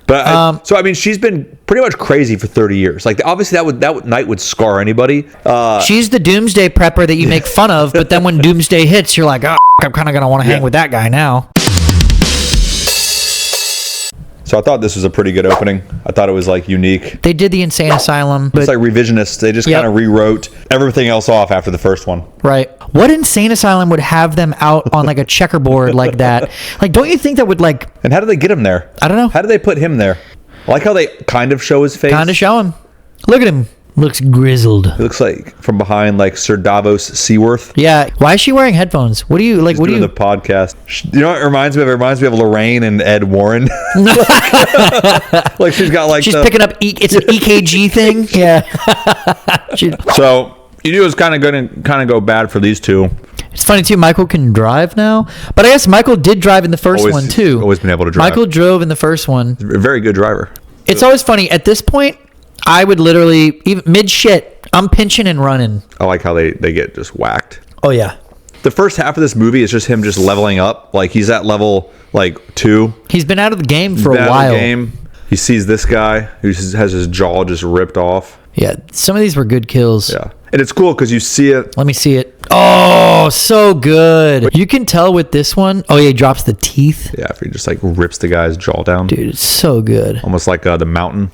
But so I mean, she's been pretty much crazy for 30 years. Like obviously that night would scar anybody. She's the doomsday prepper that you make fun of, but then when doomsday hits, you're like, oh, I'm kind of gonna want to hang with that guy now. So I thought this was a pretty good opening. I thought it was like unique. They did the insane asylum. It's like revisionist. They just kind of rewrote everything else off after the first one. Right. What insane asylum would have them out on like a checkerboard like that? Like, don't you think that would like... And how did they get him there? I don't know. How did they put him there? I like how they kind of show his face. Kind of show him. Look at him. Looks grizzled. It looks like from behind, like Sir Davos Seaworth. Yeah. Why is she wearing headphones? What do you like? What do you? The podcast. You know what it reminds me of? It reminds me of Lorraine and Ed Warren. Like she's got like. She's picking up. It's an EKG thing. Yeah. So you knew it was kind of going to go bad for these two. It's funny too. Michael can drive now, but I guess Michael did drive in the first one too. Always been able to drive. Michael drove in the first one. A very good driver. It's always funny at this point. I would literally, even mid shit, I'm pinching and running. I like how they get just whacked. Oh, yeah. The first half of this movie is just him just leveling up. Like, he's at level, 2. He's been out of the game for a while. He sees this guy who has his jaw just ripped off. Yeah, some of these were good kills. Yeah. And it's cool because you see it. Let me see it. Oh, so good. You can tell with this one. Oh, yeah, he drops the teeth. Yeah, if he just, rips the guy's jaw down. Dude, it's so good. Almost like The Mountain.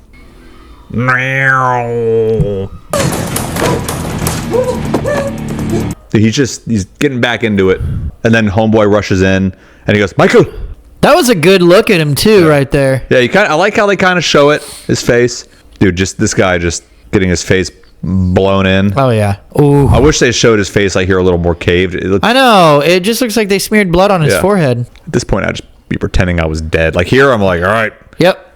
He's getting back into it, and then homeboy rushes in and he goes, Michael. That was a good look at him too, right there. Yeah, I like how they kind of show it, his face. Dude, just this guy just getting his face blown in. Oh yeah. Ooh. I wish they showed his face here a little more caved. I know. It just looks like they smeared blood on his forehead. At this point, I'd just be pretending I was dead. Like here, I'm like, all right. Yep.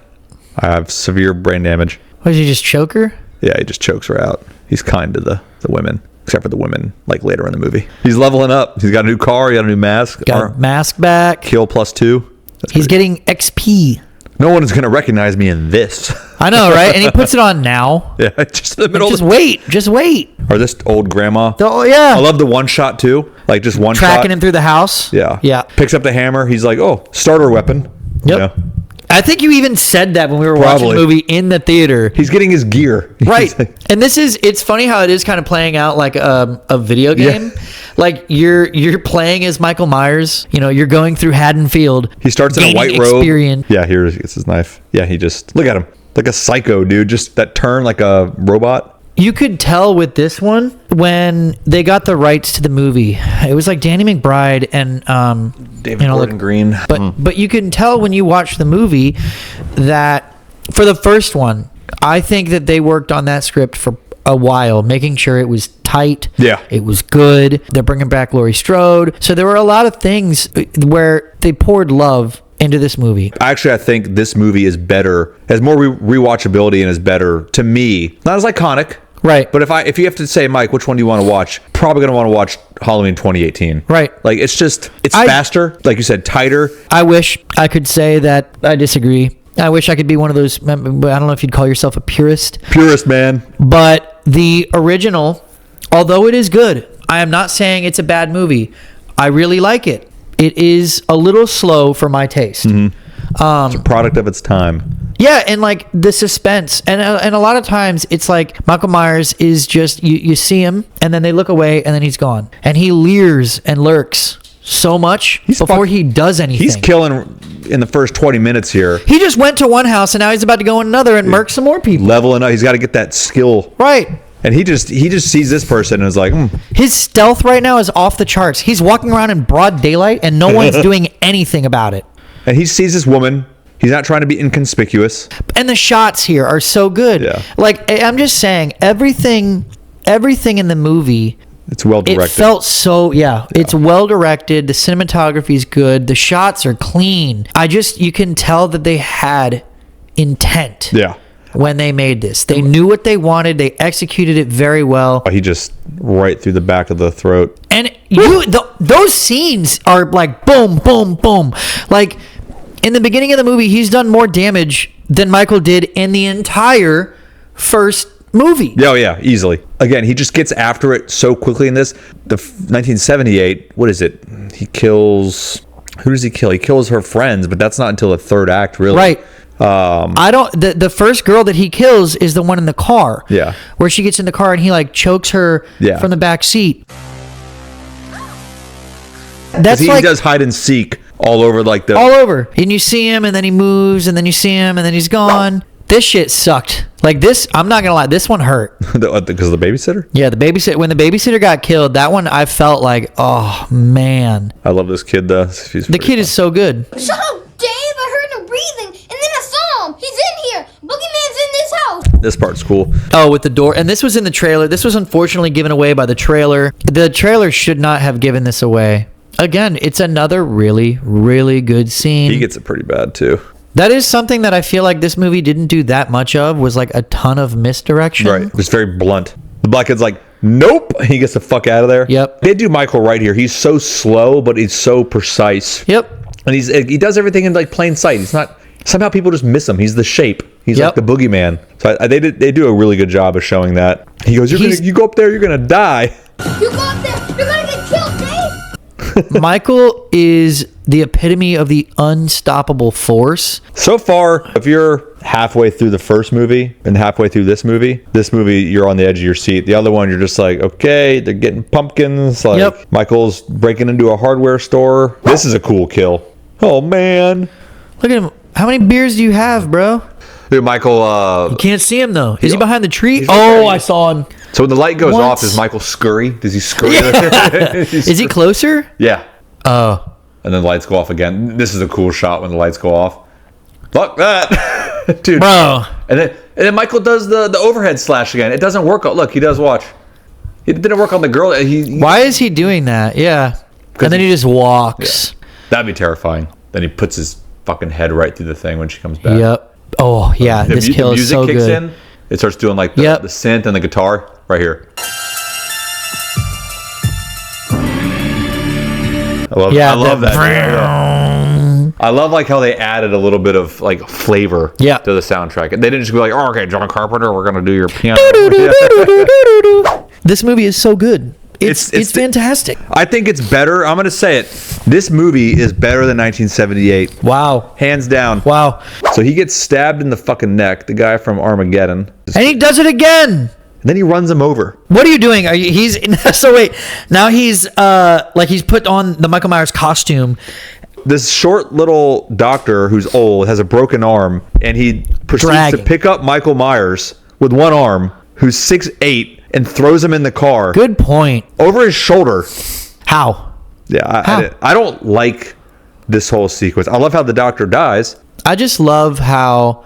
I have severe brain damage. What, did he just choke her? Yeah, he just chokes her out. He's kind to the women, except for the women, later in the movie. He's leveling up. He's got a new car. He got a new mask. Got a mask back. Kill +2. He's getting XP. No one is going to recognize me in this. I know, right? And he puts it on now. Yeah, just in the middle. Just wait. Or this old grandma. Oh, yeah. I love the one shot, too. Just one shot. Tracking him through the house. Yeah. Yeah. Picks up the hammer. He's like, oh, starter weapon. Yep. You know? I think you even said that when we were watching the movie in the theater. He's getting his gear. Right. And it's funny how it is kind of playing out like a video game. Yeah. Like you're playing as Michael Myers. You know, you're going through Haddonfield. He starts in a white robe. Yeah, here he gets his knife. Yeah, he just, look at him. Like a psycho, dude. Just that turn like a robot. You could tell with this one when they got the rights to the movie. It was like Danny McBride and David Gordon Green. But you can tell when you watch the movie that for the first one, I think that they worked on that script for a while, making sure it was tight. Yeah. It was good. They're bringing back Laurie Strode. So there were a lot of things where they poured love into this movie. Actually, I think this movie is better, has more rewatchability and is better to me. Not as iconic. Right. But if you have to say, Mike, which one do you want to watch? Probably going to want to watch Halloween 2018. Right. It's faster. Like you said, tighter. I wish I could say that I disagree. I wish I could be one of those, I don't know if you'd call yourself a purist. Purist, man. But the original, although it is good, I am not saying it's a bad movie. I really like it. It is a little slow for my taste. Mm-hmm. It's a product of its time. Yeah, and the suspense, and a lot of times it's like Michael Myers is just you see him, and then they look away, and then he's gone, and he leers and lurks so much before he does anything. He's killing in the first 20 minutes here. He just went to one house, and now he's about to go in another and murk some more people. Leveling up, he's got to get that skill right. And he just sees this person and is like, His stealth right now is off the charts. He's walking around in broad daylight, and no one's doing anything about it. And he sees this woman. He's not trying to be inconspicuous. And the shots here are so good. Yeah. I'm just saying, everything in the movie, it's well directed. It felt so, it's well directed. The cinematography is good. The shots are clean. You can tell that they had intent. Yeah. When they made this, they knew what they wanted. They executed it very well. He just right through the back of the throat. And those scenes are like boom, boom, boom. Like in the beginning of the movie, he's done more damage than Michael did in the entire first movie. Oh yeah, easily. Again, he just gets after it so quickly in this. The 1978. What is it? He kills. Who does he kill? He kills her friends, but that's not until the third act, really. Right. I don't. The first girl that he kills is the one in the car. Yeah. Where she gets in the car and he like chokes her from the back seat. That's he like does hide and seek all over like the all over, and you see him, and then he moves, and then you see him, and then he's gone. This shit sucked. Like this, I'm not gonna lie, this one hurt. Because of the babysitter. Yeah, when the babysitter got killed, that one I felt like, oh man. I love this kid though. The kid is so good. Shut up, Dave! I heard him breathing, and then I saw him. He's in here. Boogeyman's in this house. This part's cool. Oh, with the door, and this was in the trailer. This was unfortunately given away by the trailer. The trailer should not have given this away. Again, it's another really, really good scene. He gets it pretty bad too. That is something that I feel like this movie didn't do that much of, was like a ton of misdirection. Right. It's very blunt. The black kid's like, nope. He gets the fuck out of there. Yep. They do Michael right here. He's so slow, but he's so precise. Yep. And he does everything in like plain sight. He's not, somehow people just miss him. He's the shape. He's like the boogeyman. So they do a really good job of showing that. He goes, you go up there, you're going to die. You go up there, you're gonna get killed, Dave. Michael is the epitome of the unstoppable force. So far, if you're halfway through the first movie and halfway through this movie, you're on the edge of your seat. The other one, you're just like, okay, they're getting pumpkins. Like Michael's breaking into a hardware store. This is a cool kill. Oh man. Look at him. How many beers do you have, bro? Dude, Michael, you can't see him though. Is he behind the tree? Oh, I saw him. So when the light goes off, does Michael scurry? Does he scurry? Is he closer? Yeah. Oh. And then the lights go off again. This is a cool shot when the lights go off. Fuck that. Dude. Bro. And then Michael does the overhead slash again. It doesn't work. Look, he does watch. It didn't work on the girl. Why is he doing that? Yeah. And then he just walks. Yeah. That'd be terrifying. Then he puts his fucking head right through the thing when she comes back. Yep. Oh, yeah. This kill is so good. The music kicks in. It starts doing like the synth and the guitar right here. I love that. I love like how they added a little bit of like flavor to the soundtrack. They didn't just be like, oh, okay, John Carpenter, we're gonna do your piano. This movie is so good. It's fantastic. I think it's better. I'm gonna say it. This movie is better than 1978. Wow. Hands down. Wow. So he gets stabbed in the fucking neck, the guy from Armageddon. And he does it again. And then he runs him over. What are you doing? So wait, now he's he's put on the Michael Myers costume. This short little doctor who's old has a broken arm, and he proceeds to pick up Michael Myers with one arm, who's 6'8", and throws him in the car. Good point. Over his shoulder. How? Yeah, I don't like this whole sequence. I love how the doctor dies. I just love how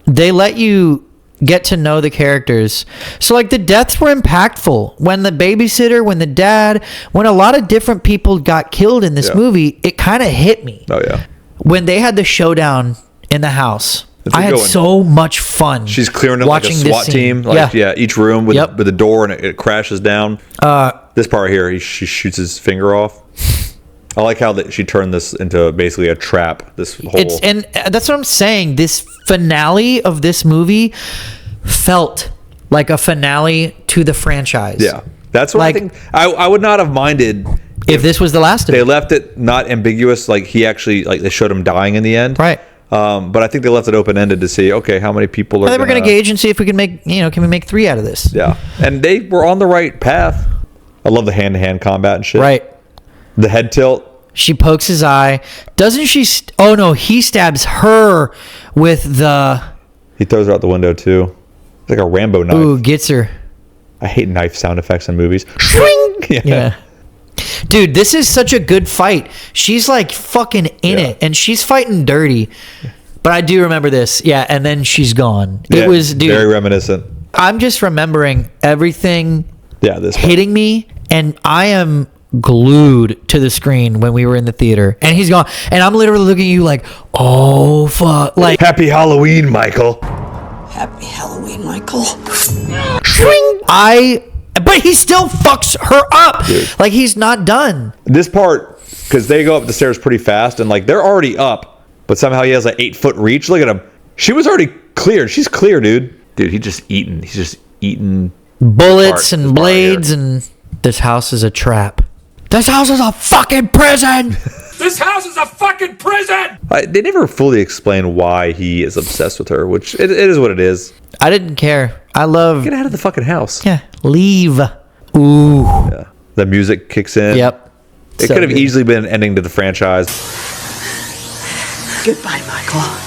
they let you get to know the characters. So like the deaths were impactful. When the babysitter, when the dad, when a lot of different people got killed in this movie, it kind of hit me. Oh yeah. When they had the showdown in the house, I had so much fun. She's clearing it like a SWAT team. Like, each room with the door, and it crashes down. This part here, she shoots his finger off. I like how she turned this into basically a trap. And that's what I'm saying. This finale of this movie felt like a finale to the franchise. Yeah, that's what I think. I would not have minded if this was the last of it. They left it not ambiguous. Like he actually, they showed him dying in the end. Right. But I think they left it open ended to see, okay, how many people are. They were going to gauge and see if we can make, can we make 3 out of this? Yeah, and they were on the right path. I love the hand-to-hand combat and shit. Right. The head tilt. She pokes his eye. Doesn't she? Oh no, he stabs her with the. He throws her out the window too. It's like a Rambo knife. Ooh, gets her. I hate knife sound effects in movies. Yeah. Dude, this is such a good fight. She's like fucking in it, and she's fighting dirty. But I do remember this. Yeah, and then she's gone. It was, dude, very reminiscent. I'm just remembering everything this hitting me, and I am glued to the screen when we were in the theater. And he's gone, and I'm literally looking at you like, oh, fuck. Like, Happy Halloween, Michael. Happy Halloween, Michael. But he still fucks her up. Dude. Like, he's not done. This part, because they go up the stairs pretty fast, and like they're already up, but somehow he has an 8-foot reach. Look at him. She was already cleared. She's clear, dude. Dude, he's just eating bullets and blades, and this house is a trap. This house is a fucking prison. This house is a fucking prison! They never fully explain why he is obsessed with her, which it is what it is. I didn't care. I love. Get out of the fucking house. Yeah, leave. Ooh. Yeah. The music kicks in. Yep. It So could have good. easily been an ending to the franchise. Goodbye, Michael.